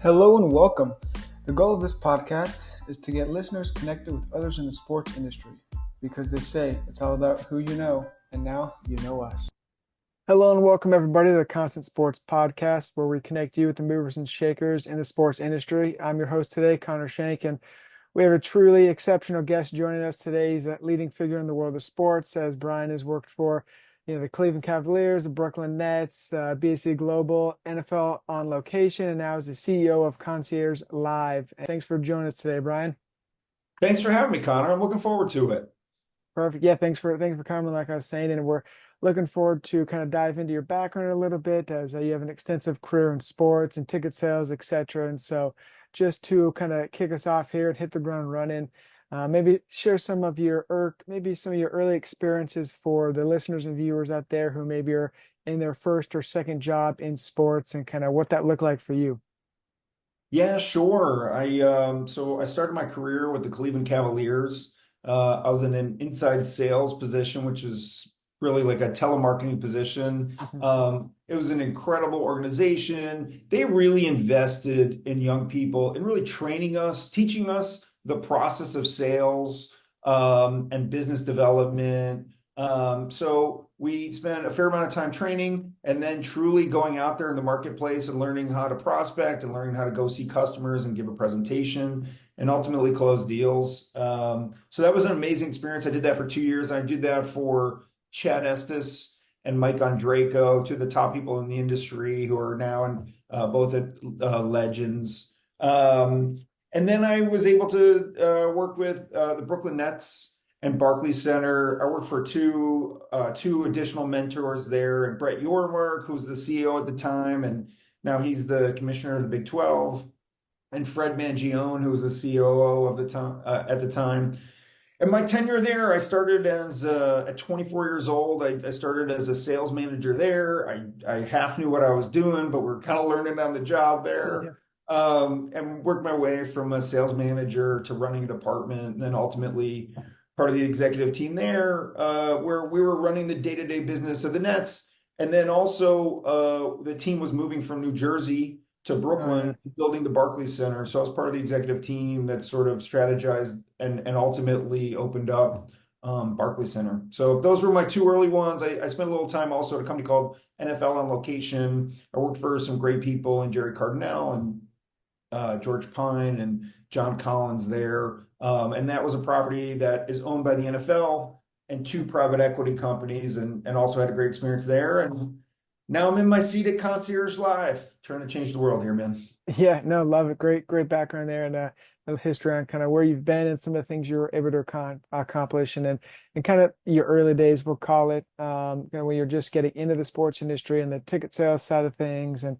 Hello and welcome. The goal of this podcast is to get listeners connected with others in the sports industry because they say it's all about who you know, and now you know us. Hello and welcome everybody to the Constant Sports Podcast, where we connect you with the movers and shakers in the sports industry. I'm your host today, Connor Shank, and we have a truly exceptional guest joining us today. He's a leading figure in the world of sports, as Brian has worked for the Cleveland Cavaliers, the Brooklyn Nets, BSC Global, NFL On Location, and now is the CEO of Concierge Live. And thanks for joining us today, Brian. Thanks for having me, Connor. I'm looking forward to it. Perfect. Yeah, thanks for coming, like I was saying, and we're looking forward to kind of dive into your background a little bit, as you have an extensive career in sports and ticket sales, etc. And so, just to kind of kick us off here and hit the ground running, maybe share some of your early experiences for the listeners and viewers out there who maybe are in their first or second job in sports, and kind of what that looked like for you. Yeah, sure. I started my career with the Cleveland Cavaliers. I was in an inside sales position, which is really like a telemarketing position. Mhm. It was an incredible organization. They really invested in young people and really training us, teaching us the process of sales, and business development. So we spent a fair amount of time training and then truly going out there in the marketplace and learning how to prospect and learning how to go see customers and give a presentation and ultimately close deals. So that was an amazing experience. I did that for 2 years. I did that for Chad Estes and Mike Andreyko, two of the top people in the industry who are now in, both at Legends. And then I was able to work with the Brooklyn Nets and Barclays Center. I worked for two additional mentors there, and Brett Yormark, who was the CEO at the time, and now he's the commissioner of the Big 12, and Fred Mangione, who was the COO of the time at the time. And my tenure there, I started as at 24 years old. I started as a sales manager there. I half knew what I was doing, but we're kind of learning on the job Yeah. there. And worked my way from a sales manager to running a department, and then ultimately part of the executive team there, where we were running the day-to-day business of the Nets. And then also the team was moving from New Jersey to Oh, yeah. Brooklyn, building the Barclays Center. So I was part of the executive team that sort of strategized and ultimately opened up Barclays Center. So those were my two early ones. I spent a little time also at a company called NFL On Location. I worked for some great people, and Jerry Cardinale and George Pine and John Collins there. And that was a property that is owned by the NFL and two private equity companies, and also had a great experience there. And now I'm in my seat at Concierge Live, trying to change the world here, man. Yeah, no, love it. Great background there, and a history on kind of where you've been and some of the things you were able to accomplish, and then and kind of your early days, we'll call it, when you're just getting into the sports industry and the ticket sales side of things. And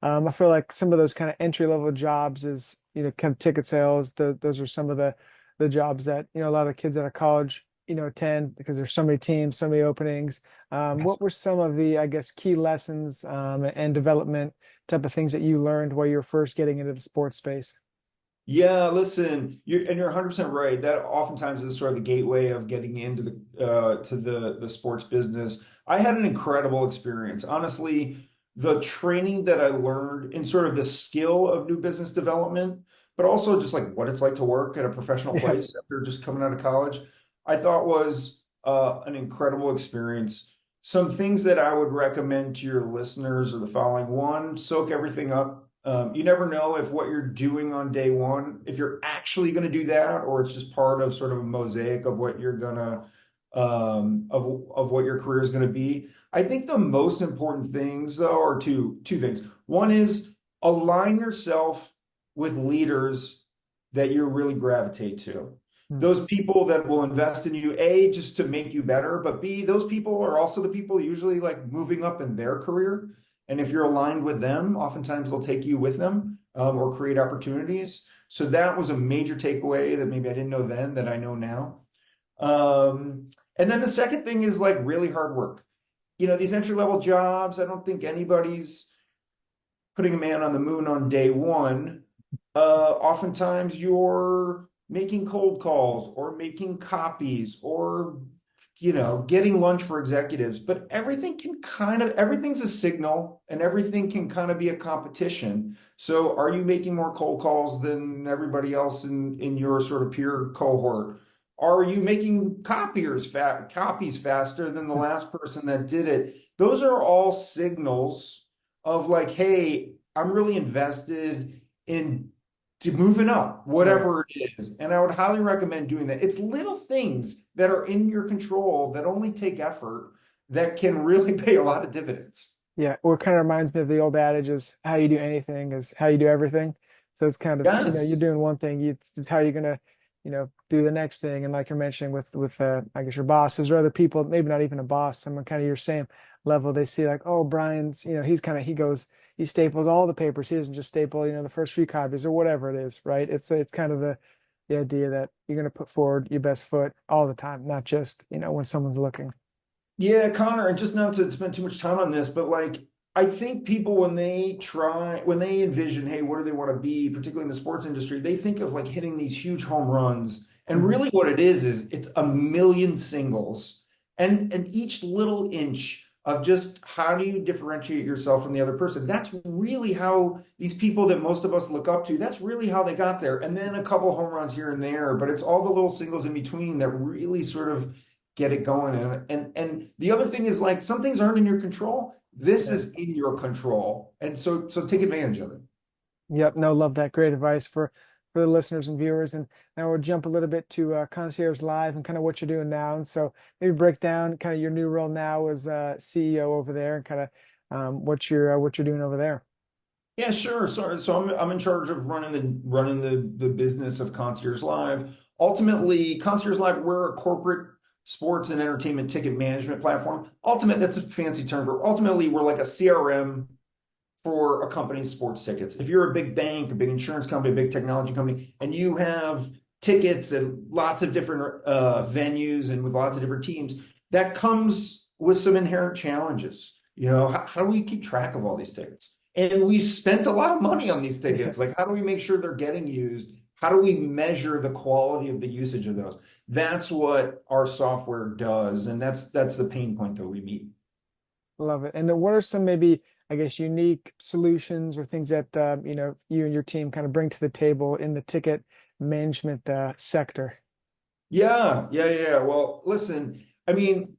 I feel like some of those kind of entry level jobs is, kind of ticket sales. Those are some of the jobs that, a lot of kids out of college, attend because there's so many teams, so many openings. What were some of the, I guess, key lessons and development type of things that you learned while you were first getting into the sports space? Yeah, listen, you're 100% right. That oftentimes is sort of the gateway of getting into the to the sports business. I had an incredible experience. Honestly, the training that I learned in sort of the skill of new business development, but also just like what it's like to work at a professional Yeah. place after just coming out of college, I thought was an incredible experience. Some things that I would recommend to your listeners are the following. One, soak everything up. You never know if what you're doing on day one, if you're actually going to do that, or it's just part of sort of a mosaic of what you're gonna of what your career is going to be. I think the most important things though are two things. One is align yourself with leaders that you really gravitate to. Hmm. Those people that will invest in you, A, just to make you better, but B, those people are also the people usually like moving up in their career. And if you're aligned with them, oftentimes they'll take you with them, or create opportunities. So that was a major takeaway that maybe I didn't know then that I know now. And then the second thing is like really hard work. These entry level jobs, I don't think anybody's putting a man on the moon on day one. Oftentimes you're making cold calls or making copies or getting lunch for executives, but everything's a signal and everything can kind of be a competition. So are you making more cold calls than everybody else in your sort of peer cohort? Are you making copies faster than the last person that did it? Those are all signals of like, hey, I'm really invested in to moving up, Right. whatever it is. And I would highly recommend doing that. It's little things that are in your control that only take effort that can really pay a lot of dividends. Yeah, or it kind of reminds me of the old adage is how you do anything is how you do everything. So it's kind of, you're Yes. doing one thing, it's how you're gonna, do the next thing. And like you're mentioning with I guess your bosses or other people, maybe not even a boss, someone kind of your same level, they see like, oh, Brian's, he's kind of he staples all the papers. He doesn't just staple, the first few copies or whatever it is, right? It's kind of the idea that you're gonna put forward your best foot all the time, not just, when someone's looking. Yeah, Connor, and just not to spend too much time on this, but like I think people when they envision, hey, what do they want to be, particularly in the sports industry, they think of like hitting these huge home runs. And Hmm. really what it is it's a million singles. And each little inch of just how do you differentiate yourself from the other person? That's really how these people that most of us look up to, that's really how they got there. And then a couple home runs here and there, but it's all the little singles in between that really sort of get it going. And the other thing is like some things aren't in your control. This Yeah. is in your control. And so take advantage of it. Yep, no, love that. Great advice for the listeners and viewers. And now we'll jump a little bit to Concierge Live and kind of what you're doing now. And so maybe break down kind of your new role now as CEO over there and kind of what you're doing over there. Yeah, sure. So I'm in charge of running the business of Concierge Live. Ultimately, Concierge Live, we're a corporate sports and entertainment ticket management platform. That's a fancy term for ultimately we're like a CRM for a company's sports tickets. If you're a big bank, a big insurance company, a big technology company, and you have tickets and lots of different venues and with lots of different teams, that comes with some inherent challenges. How do we keep track of all these tickets? And we spent a lot of money on these Yeah. tickets. Like, how do we make sure they're getting used? How do we measure the quality of the usage of those? That's what our software does, and that's the pain point that we meet. Love it. And then what are some maybe, I guess, unique solutions or things that you and your team kind of bring to the table in the ticket management sector? Yeah. Well, listen, I mean,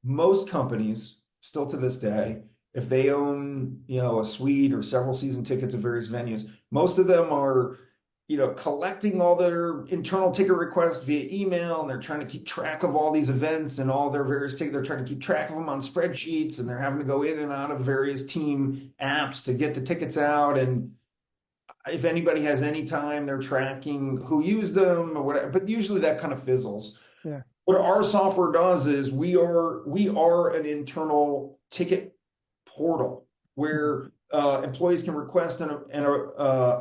most companies still to this day, if they own, a suite or several season tickets of various venues, most of them are, collecting all their internal ticket requests via email, and they're trying to keep track of all these events and all their various tickets. They're trying to keep track of them on spreadsheets, and they're having to go in and out of various team apps to get the tickets out. And if anybody has any time, they're tracking who used them or whatever, but usually that kind of fizzles. Yeah. What our software does is we are an internal ticket portal Mhm. where employees can request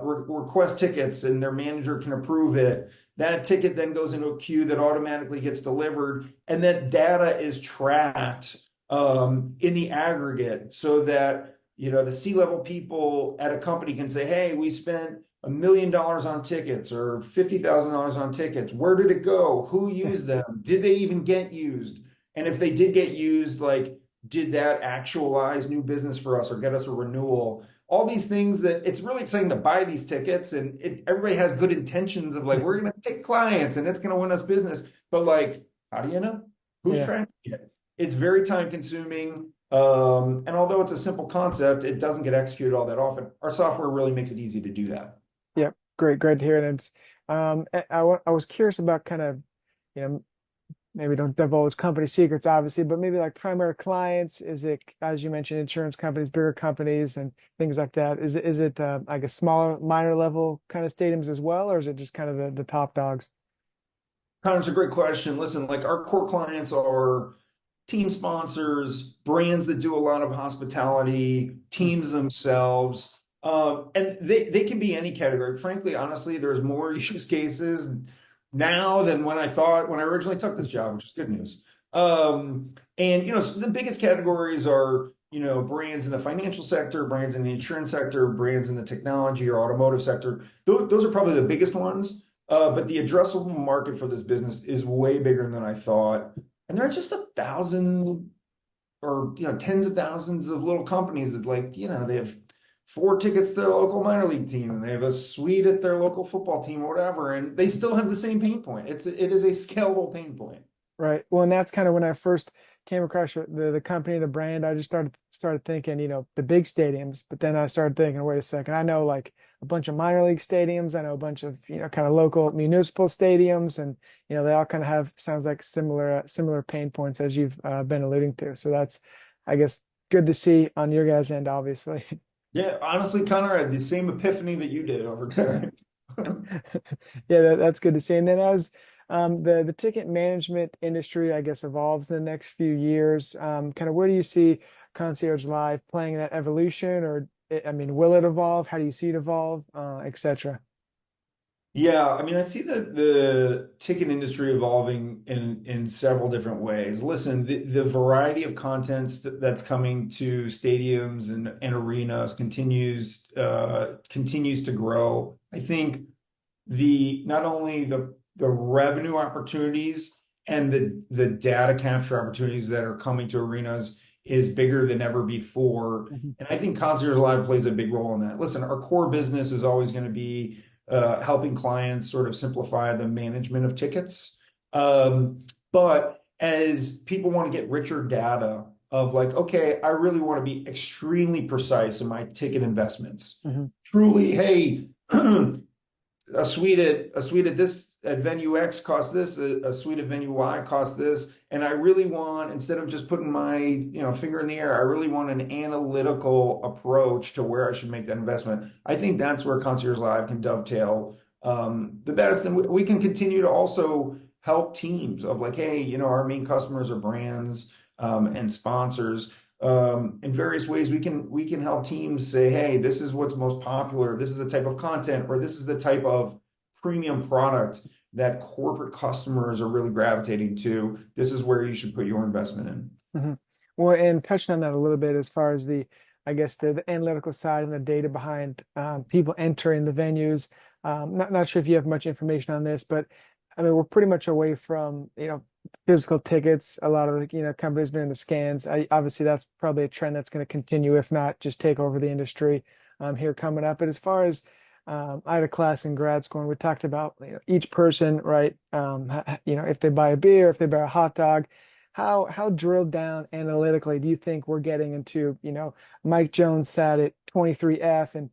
request tickets, and their manager can approve it. That ticket then goes into a queue that automatically gets delivered, and that data is tracked in the aggregate so that the C-level people at a company can say, "Hey, we spent $1 million on tickets or $50,000 on tickets. Where did it go? Who used them? Did they even get used? And if they did get used, like, did that actualize new business for us or get us a renewal?" All these things that it's really exciting to buy these tickets, and everybody has good intentions of like, we're going to take clients and it's going to win us business. But like, how do you know? Who's Yeah. tracking it? It's very time consuming. And although it's a simple concept, it doesn't get executed all that often. Our software really makes it easy to do that. Yep. Great to hear. And it's I was curious about kind of, you know, maybe don't divulge company secrets, obviously, but maybe like primary clients. Is it, as you mentioned, insurance companies, bigger companies, and things like that? Is it I guess smaller, minor level kind of stadiums as well, or is it just kind of the top dogs? Connor, it's a great question. Listen, like our core clients are team sponsors, brands that do a lot of hospitality, Mm. teams themselves. And they can be any category. Frankly, honestly, there's more use cases now than when I originally took this job, which is good news. And so the biggest categories are, brands in the financial sector, brands in the insurance sector, brands in the technology or automotive sector. Those are probably the biggest ones. But the addressable market for this business is way bigger than I thought. And there are just 1,000 or tens of thousands of little companies that, like, they have four tickets to their local minor league team, and they have a suite at their local football team or whatever, and they still have the same pain point. It is a scalable pain point. Right. Well, and that's kind of when I first came across the company, the brand. I just started thinking, the big stadiums. But then I started thinking, wait a second, I know like a bunch of minor league stadiums. I know a bunch of kind of local municipal stadiums, and they all kind of have sounds like similar pain points as you've been alluding to. So that's, I guess, good to see on your guys' end, obviously. Yeah, honestly, Connor, I had the same epiphany that you did over there. Yeah, that's good to see. And then as the ticket management industry, I guess, evolves in the next few years, kind of where do you see Concierge Live playing in that evolution, or I mean, will it evolve? How do you see it evolve, etc.? Yeah, I mean, I see the ticket industry evolving in several different ways. Listen, the variety of contents that's coming to stadiums and arenas continues to grow. I think the not only the revenue opportunities and the data capture opportunities that are coming to arenas is bigger than ever before. Mhm. And I think Concierge Live plays a big role in that. Listen, our core business is always going to be helping clients sort of simplify the management of tickets. But as people want to get richer data of like, okay, I really want to be extremely precise in my ticket investments. Mhm. Truly, hey, a suite at this at venue X costs this, a suite at venue Y costs this, and I really want, instead of just putting my finger in the air, I really want an analytical approach to where I should make that investment. I think that's where Concierge Live can dovetail the best, and we can continue to also help teams of like, hey, our main customers are brands and sponsors. In various ways we can help teams say, hey, this is what's most popular, this is the type of content, or this is the type of premium product that corporate customers are really gravitating to. This is where you should put your investment in. Mhm. Well, and touching on that a little bit as far as I guess the analytical side and the data behind people entering the venues. Not sure if you have much information on this, but I mean, we're pretty much away from, physical tickets. A lot of companies doing the scans. Obviously, that's probably a trend that's going to continue, if not just take over the industry here coming up. But as far as I had a class in grad school, and we talked about each person, right? If they buy a beer, if they buy a hot dog, how drilled down analytically do you think we're getting into, Mike Jones sat at 23F, and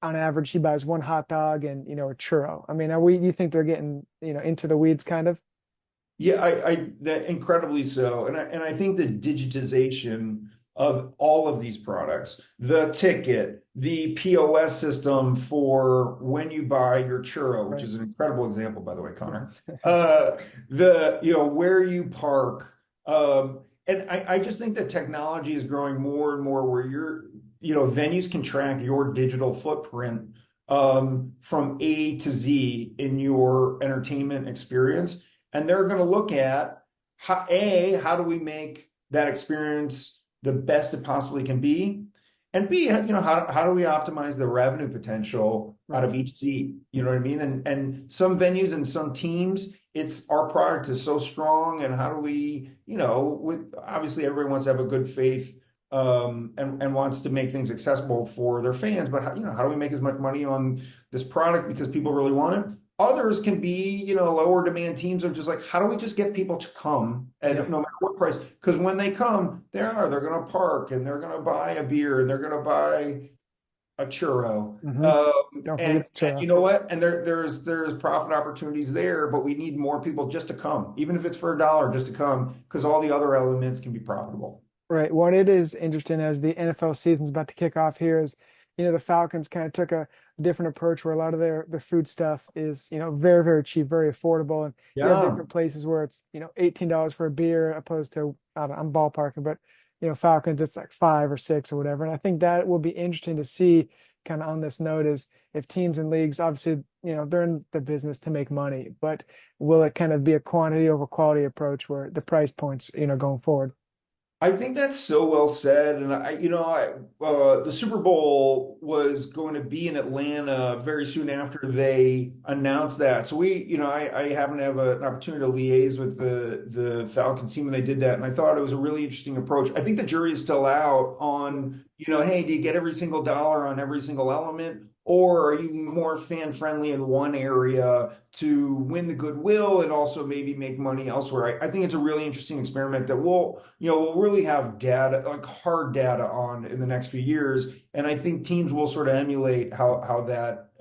on average he buys one hot dog and a churro. I mean, you think they're getting, into the weeds kind of? Yeah, I that incredibly so. And I think the digitization of all of these products, the ticket, the POS system for when you buy your churro, which Right. is an incredible example, by the way, Connor. The where you park. And I just think that technology is growing more and more where venues can track your digital footprint from A to Z in your entertainment experience, and they're going to look at how do we make that experience the best it possibly can be, and B, how do we optimize the revenue potential out Right. of each seat? You know what I mean? And some venues and some teams, it's our product is so strong, and how do we, with obviously everyone wants to have a good faith and wants to make things accessible for their fans, but how do we make as much money on this product because people really want it? Others can be, lower demand teams of just like, how do we just get people to come Yep. at no matter what price? Because when they come, they're going to park and they're going to buy a beer and they're going to buy a churro. Hmm. Don't And, forget the and churro. you know what? And there's profit opportunities there, but we need more people just to come, even if it's for $1 just to come, because all the other elements can be profitable. Right. What it is interesting as the NFL season's about to kick off here is, the Falcons kind of took a different approach where a lot of their food stuff is, very, very cheap, very affordable. And you have Yeah. different places where it's, $18 for a beer opposed to, I'm ballparking, but, Falcons, it's like 5 or 6 or whatever. And I think that will be interesting to see kind of on this note is if teams and leagues, obviously, they're in the business to make money, but will it kind of be a quantity over quality approach where the price points, going forward? I think that's so well said. And the Super Bowl was going to be in Atlanta very soon after they announced that. So I happened to have an opportunity to liaise with the Falcons team when they did that. And I thought it was a really interesting approach. I think the jury is still out on, hey, do you get every single dollar on every single element? Or are you more fan friendly in one area to win the goodwill and also maybe make money elsewhere? I think it's a really interesting experiment that we'll really have data, like hard data on in the next few years. And I think teams will sort of emulate how that,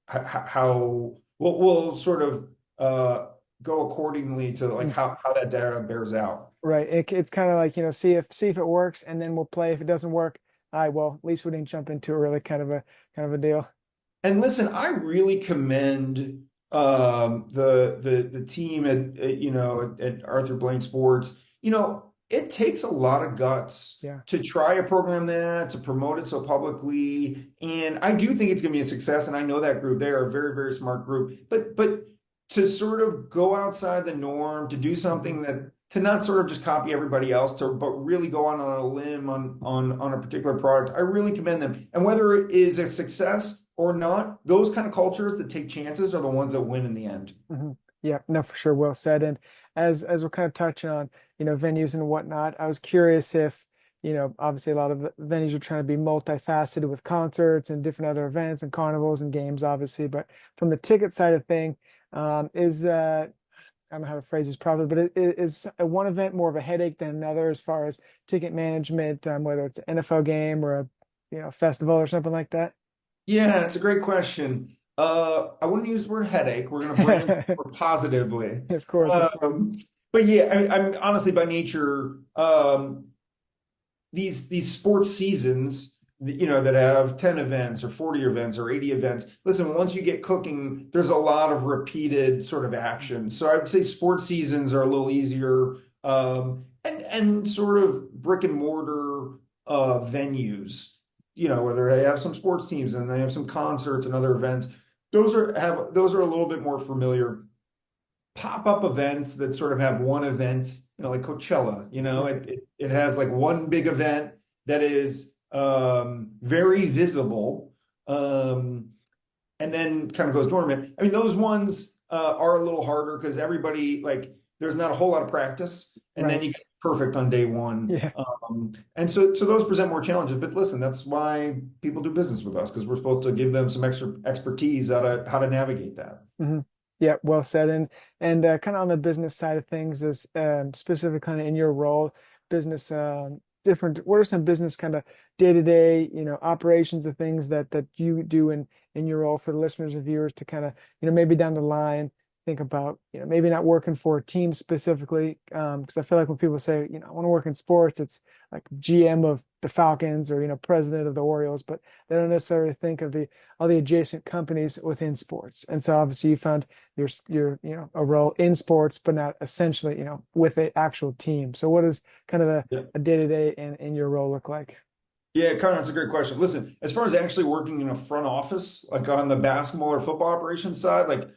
how we'll sort of go accordingly to like Mm. how that data bears out. Right. It's kind of like, see if it works and then we'll play. If it doesn't work, all right, well, at least we didn't jump into it really kind of a deal. And listen, I really commend the team at Arthur Blank Sports. It takes a lot of guts Yeah. to try a program that to promote it so publicly, and I do think it's going to be a success. And I know that group; they are a very very smart group. But to sort of go outside the norm, to do Mhm. something that to not sort of just copy everybody else, but really go on a limb on a particular product, I really commend them. And whether it is a success or not, those kind of cultures that take chances are the ones that win in the end. Yeah, no, for sure. Well said. And as we're kind of touching on, venues and whatnot, I was curious if, obviously a lot of the venues are trying to be multifaceted with concerts and different other events and carnivals and games, obviously. But from the ticket side of thing, is I don't know how to phrase this properly, but is one event more of a headache than another as far as ticket management, whether it's an NFL game or a festival or something like that? Yeah, it's a great question. I wouldn't use the word headache. We're going to bring it more positively. Of course, of course. Um, but yeah, I'm honestly by nature, these sports seasons, that have 10 events or 40 events or 80 events. Listen, once you get cooking, there's a lot of repeated sort of action. So I would say sports seasons are a little easier, and sort of brick and mortar venues, whether they have some sports teams and they have some concerts and other events. Those are a little bit more familiar. Pop-up events that sort of have one event, like Coachella, it has like one big event that is very visible, and then kind of goes dormant. I mean, those ones are a little harder because everybody, like, there's not a whole lot of practice, and then Right. you get perfect on day one. Yeah. And so those present more challenges. But listen, that's why people do business with us, because we're supposed to give them some extra expertise how to navigate that. hmm Yeah, well said. And kind of on the business side of things, is specific kind of in your role, business different. What are some business kind of day-to-day, operations of things that you do in your role for the listeners and viewers to kind of, maybe down the line think about, maybe not working for a team specifically, because I feel like when people say, I want to work in sports, it's like GM of the Falcons or president of the Orioles, but they don't necessarily think of the all the adjacent companies within sports. And so obviously you found your a role in sports, but not essentially with an actual team. So what does kind of Yeah. a day-to-day in your role look like? Yeah, Connor, that's a great question. Listen, as far as actually working in a front office, like on the basketball or football operations side, like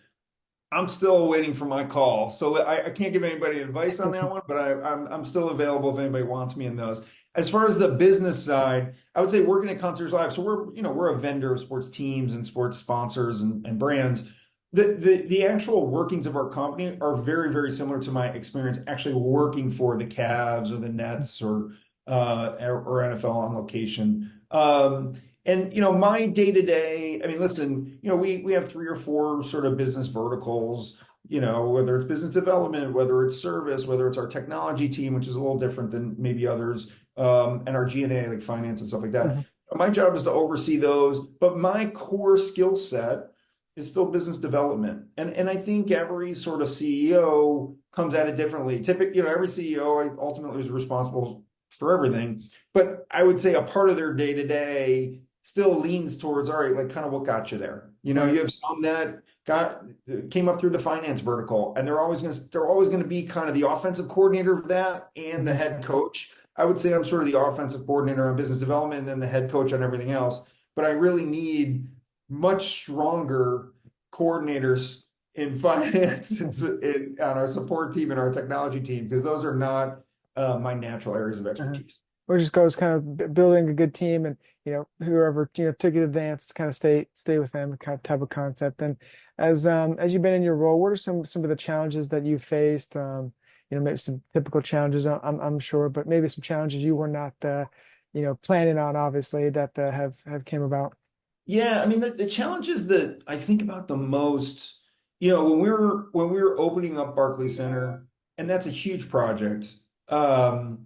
I'm still waiting for my call. So I can't give anybody advice on that one, but I'm still available if anybody wants me in those. As far as the business side, I would say working at Concierge Live. So we're a vendor of sports teams and sports sponsors and brands. The actual workings of our company are very, very similar to my experience actually working for the Cavs or the Nets or NFL on location. And my day to day, I mean, listen, we have three or four sort of business verticals, whether it's business development, whether it's service, whether it's our technology team, which is a little different than maybe others, and our G&A, like finance and stuff like that. Mhm. My job is to oversee those, but my core skill set is still business development. And I think every sort of CEO comes at it differently. Typically, every CEO ultimately is responsible for everything. But I would say a part of their day to day still leans towards, all right, like kind of what got you there. Right. You have some that came up through the finance vertical, and they're always going to be kind of the offensive coordinator of that and the Mhm. head coach. I would say I'm sort of the offensive coordinator on business development and then the head coach on everything else. But I really need much stronger coordinators in finance and on our support team and our technology team, because those are not my natural areas of Uh-huh. expertise. Or just goes kind of building a good team, and whoever took it advance, kind of stay with them, kind of type of concept. And as you've been in your role, what are some of the challenges that you faced? Maybe some typical challenges, I'm sure, but maybe some challenges you were not planning on, obviously, that have came about. Yeah, I mean the challenges that I think about the most, when we were opening up Barclays Center, and that's a huge project. And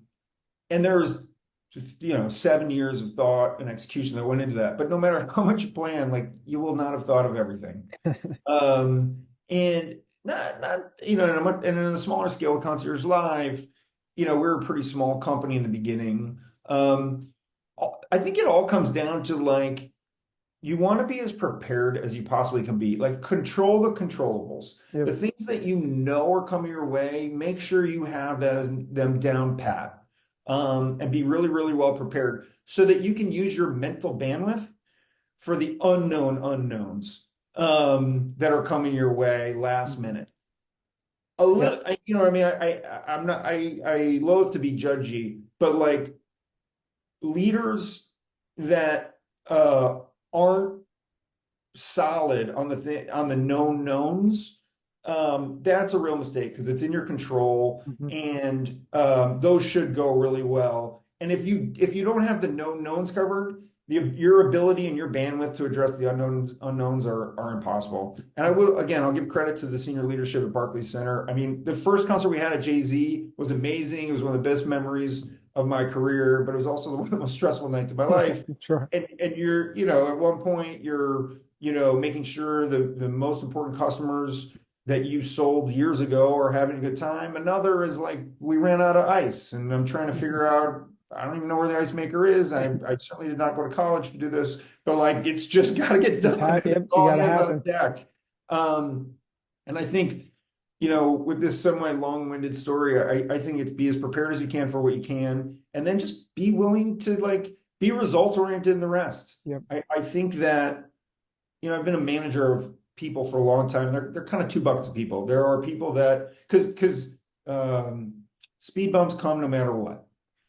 there was just, 7 years of thought and execution that went into that. But no matter how much you plan, like you will not have thought of everything. And and in a smaller scale, Concierge Live, we're a pretty small company in the beginning. I think it all comes down to like you want to be as prepared as you possibly can be. Like control the controllables. Yep. The things that you know are coming your way, make sure you have them down pat. And be really, really well prepared so that you can use your mental bandwidth for the unknown unknowns that are coming your way last Mhm. minute. A Yep. little, I mean, I'm not, I loathe to be judgy, but like leaders that aren't solid on the known knowns, that's a real mistake because it's in your control, Mhm. and those should go really well. And if you don't have the known knowns covered, your ability and your bandwidth to address the unknowns are impossible. And I'll give credit to the senior leadership at Barclays Center. I mean, the first concert we had at Jay-Z was amazing. It was one of the best memories of my career, but it was also one of the most stressful nights of my life. Sure. And you're, at one point you're making sure the most important customers that you sold years ago are having a good time. Another is like we ran out of ice, and I'm trying to figure out. I don't even know where the ice maker is. I certainly did not go to college to do this, but like it's just got to get done because Yep, it's you all gotta hands on happen. deck. Um, and I think with this semi long-winded story, I think it's be as prepared as you can for what you can, and then just be willing to like be results oriented in the rest. Yep. I think that I've been a manager of people for a long time. They're kind of two buckets of people. There are people that because um, speed bumps come no matter what,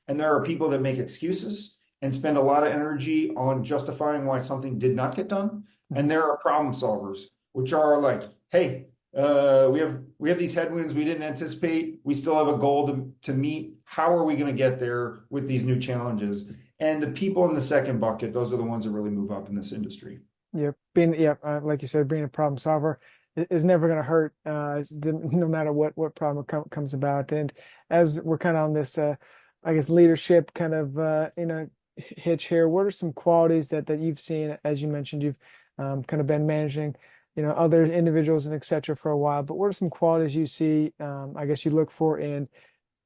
and there are people that make excuses and spend a lot of energy on justifying why something did not get done. And Mhm. there are problem solvers, which are like, hey, we have these headwinds we didn't anticipate. We still have a goal to meet. How are we going to get there with these new challenges? And the people in the second bucket, those are the ones that really move up in this industry. Yep. Like you said, being a problem solver is never going to hurt, no matter what problem comes about. And as we're kind of on this, I guess, leadership kind of hitch here, what are some qualities that you've seen? As you mentioned, you've kind of been managing, other individuals and etc. for a while. But what are some qualities you see? I guess you look for in,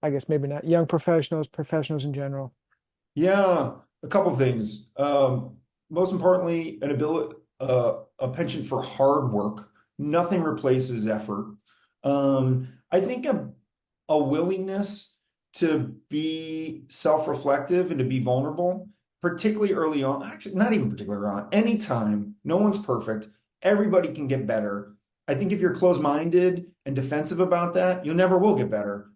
I guess maybe not young professionals, professionals in general. Yeah, a couple of things. Most importantly, a penchant for hard work. Nothing replaces effort. I think a willingness to be self-reflective and to be vulnerable, particularly early on. Actually, not even particularly early on. Anytime, no one's perfect. Everybody can get better. I think if you're closed-minded and defensive about that, you never will get better.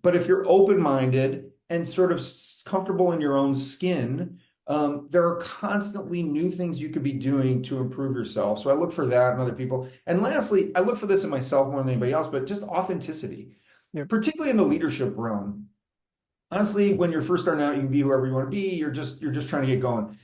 But if you're open-minded and sort of comfortable in your own skin, there are constantly new things you could be doing to improve yourself. So I look for that in other people. And lastly, I look for this in myself more than anybody else, but just authenticity, Yep. particularly in the leadership realm. Honestly, when you're first starting out, you can be whoever you want to be. You're just trying to get going.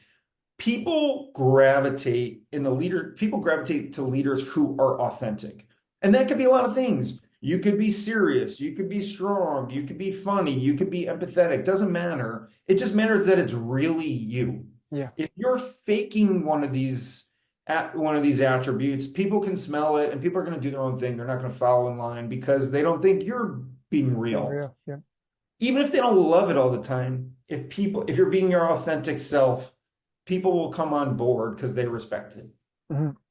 People gravitate to leaders who are authentic. And that could be a lot of things. You could be serious, you could be strong, you could be funny, you could be empathetic. Doesn't matter. It just matters that it's really you. Yeah. If you're faking one of these attributes, people can smell it and people are going to do their own thing. They're not going to follow in line because they don't think you're being Being real. real. Yeah. Even if they don't love it all the time, if you're being your authentic self, people will come on board because they respect it.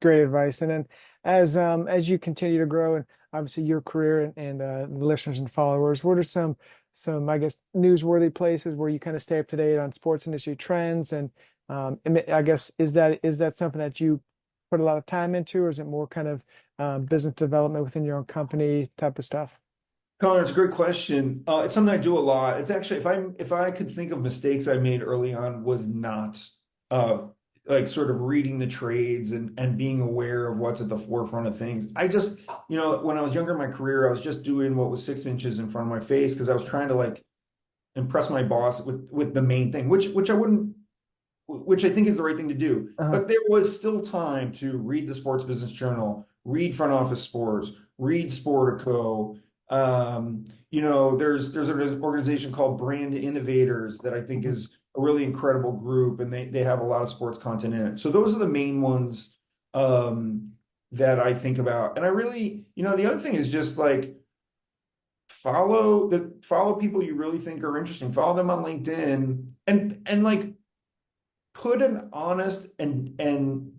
Great advice. And then as you continue to grow and obviously your career and the listeners and followers, what are some I guess newsworthy places where you kind of stay up to date on sports industry trends and I guess is that something that you put a lot of time into, or is it more kind of business development within your own company type of stuff? Connor, it's a great question. It's something I do a lot. It's actually if I could think of mistakes I made early on was not uh like sort of reading the trades and being aware of what's at the forefront of things. I just, when I was younger in my career, I was just doing what was 6 inches in front of my face because I was trying to like impress my boss with the main thing, which I wouldn't, which I think is the right thing to do. Uh-huh. But there was still time to read the Sports Business Journal, read Front Office Sports, read Sportico. There's an organization called Brand Innovators that I think Mhm. is a really incredible group, and they have a lot of sports content in it. So those are the main ones that I think about. And I really, the other thing is just like follow people you really think are interesting. Follow them on LinkedIn and like put an honest and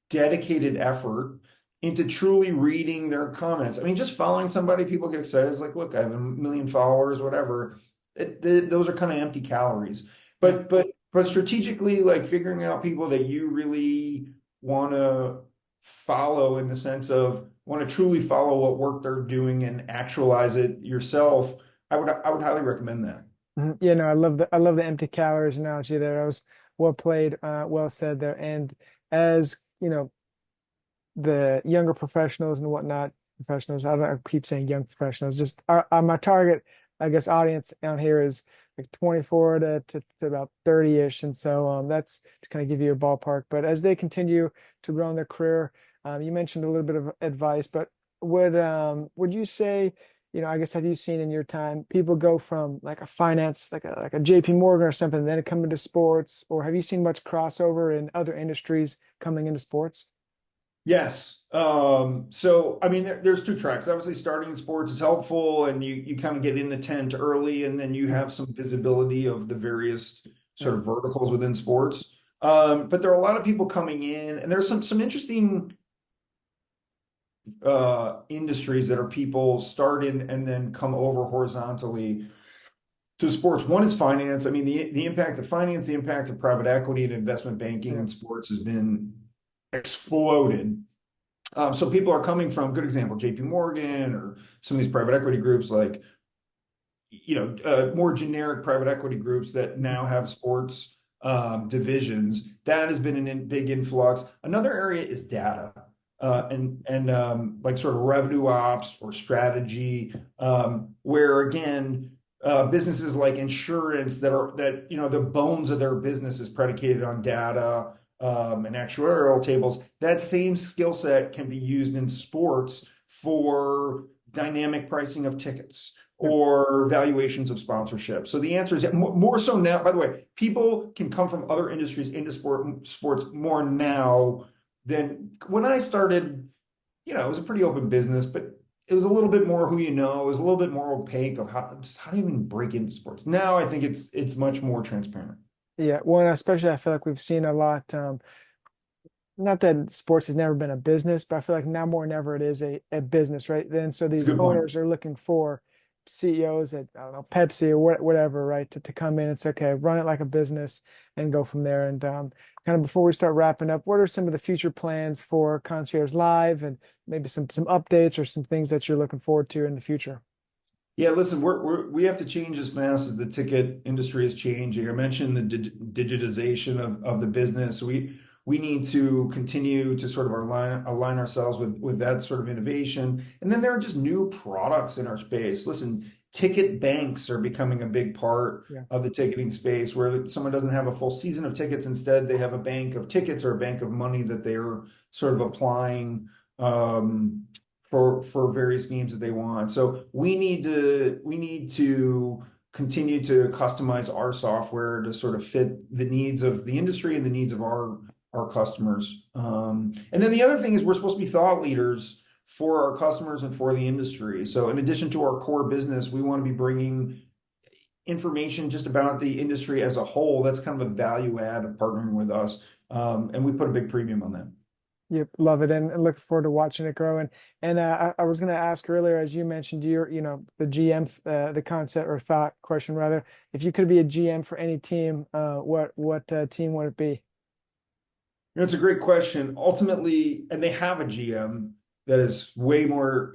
dedicated effort into truly reading their comments. I mean, just following somebody, people get excited. It's like, look, I have 1 million followers, whatever. Those are kind of empty calories. Yeah. But strategically, like figuring out people that you really want to follow in the sense of want to truly follow what work they're doing and actualize it yourself. I would highly recommend that. Mhm. Yeah, no, I love the empty calories analogy there. That was well played, well said there. And as you know, the younger professionals and whatnot, professionals, I keep saying young professionals, just my target, I guess, audience on here is like 24 to about 30-ish. And so that's to kind of give you a ballpark. But as they continue to grow in their career, you mentioned a little bit of advice, but would you say, I guess, have you seen in your time people go from like a finance, like a JP Morgan or something, then come into sports, or have you seen much crossover in other industries coming into sports? Yes. So I mean, there's two tracks. Obviously, starting in sports is helpful, and you kind of get in the tent early, and then you Mhm. have some visibility of the various Yeah. sort of verticals within sports. But there are a lot of people coming in, and there's some interesting industries that are people start in and then come over horizontally to sports. One is finance. I mean, the impact of finance, the impact of private equity and investment banking Yeah. in sports has been exploded. So people are coming from, good example, JP Morgan or some of these private equity groups, like, more generic private equity groups that Mhm. now have sports divisions. That has been a big influx. Another area is data. And like sort of revenue ops or strategy, where again, businesses like insurance the bones of their business is predicated on data, and actuarial tables. That same skill set can be used in sports for dynamic pricing of tickets Yeah. or valuations of sponsorship. So the answer is more so now. By the way, people can come from other industries into sports more now than when I started. It was a pretty open business, but it was a little bit more who you know. It was a little bit more opaque of how do you even break into sports. Now I think it's much more transparent. Yeah, well, and especially I feel like we've seen a lot. Not that sports has never been a business, but I feel like now more than ever it is a business, right? Then so It's a these good point. owners are looking for CEOs at, I don't know, Pepsi or whatever, right? To come in and say, okay, run it like a business and go from there. And kind of before we start wrapping up, what are some of the future plans for Concierge Live and maybe some updates or some things that you're looking forward to in the future? Yeah, listen, we have to change as fast as the ticket industry is changing. I mentioned the digitization of the business. We need to continue to sort of align ourselves with that sort of innovation. And then there are just new products in our space. Listen, ticket banks are becoming a big part Yeah. of the ticketing space where someone doesn't have a full season of tickets. Instead, they have a bank of tickets or a bank of money that they're sort of applying. For various games that they want. So we need to continue to customize our software to sort of fit the needs of the industry and the needs of our customers. And then the other thing is we're supposed to be thought leaders for our customers and for the industry. So in addition to our core business, we want to be bringing information just about the industry as a whole. That's kind of a value add of partnering with us. And we put a big premium on that. Yep, love it, and looking forward to watching it grow. And I was going to ask earlier, as you mentioned, the GM, the concept or thought question rather. If you could be a GM for any team, what team would it be? It's a great question. Ultimately, and they have a GM that is way more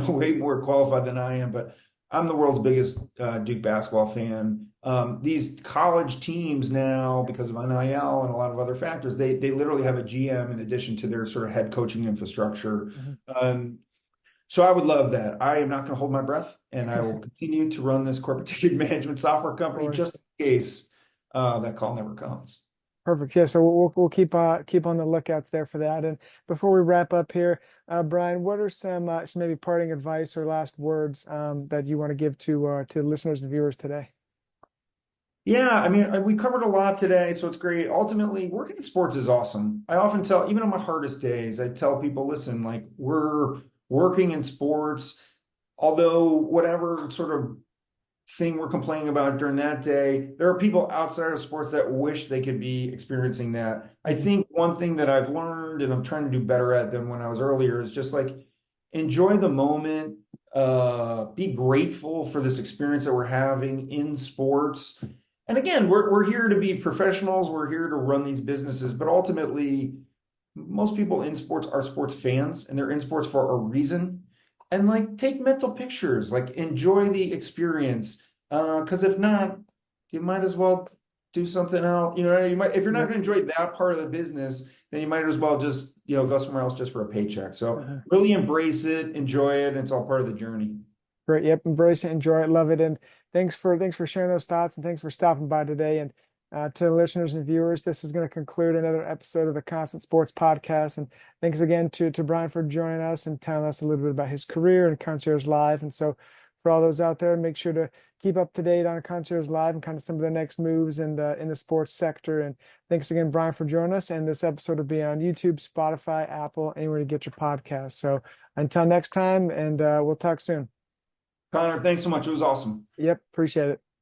way more qualified than I am, but I'm the world's biggest Duke basketball fan. These college teams now, because of NIL and a lot of other factors, they literally have a GM in addition to their sort of head coaching infrastructure. Um, so I would love that. I am not going to hold my breath, and I will continue to run this corporate ticket management software company Course. just in case that call never comes. Perfect. Yeah, so we'll keep on the lookouts there for that. And before we wrap up here, Brian, what are some maybe parting advice or last words that you want to give to listeners and viewers today? Yeah, I mean, we covered a lot today, so it's great. Ultimately, working in sports is awesome. I often tell, even on my hardest days, I tell people, listen, like we're working in sports, although whatever sort of thing we're complaining about during that day, there are people outside of sports that wish they could be experiencing that. I think one thing that I've learned and I'm trying to do better at than when I was earlier is just like enjoy the moment, be grateful for this experience that we're having in sports. And again, we're here to be professionals, we're here to run these businesses, but ultimately, most people in sports are sports fans and they're in sports for a reason. And like take mental pictures, like enjoy the experience. Because if not, you might as well do something else. You know, you might if you're not going to enjoy that part of the business, then you might as well just, go somewhere else just for a paycheck. So really embrace it, enjoy it, and it's all part of the journey. Great. Yep. Embrace it, enjoy it, love it. And thanks for sharing those thoughts and thanks for stopping by today. And to the listeners and viewers, this is going to conclude another episode of the Constant Sports Podcast. And thanks again to Brian for joining us and telling us a little bit about his career and Concierge Live. And so for all those out there, make sure to keep up to date on Concierge Live and kind of some of the next moves in the sports sector. And thanks again, Brian, for joining us. And this episode will be on YouTube, Spotify, Apple, anywhere to get your podcast. So until next time, and we'll talk soon. Connor, thanks so much. It was awesome. Yep, appreciate it.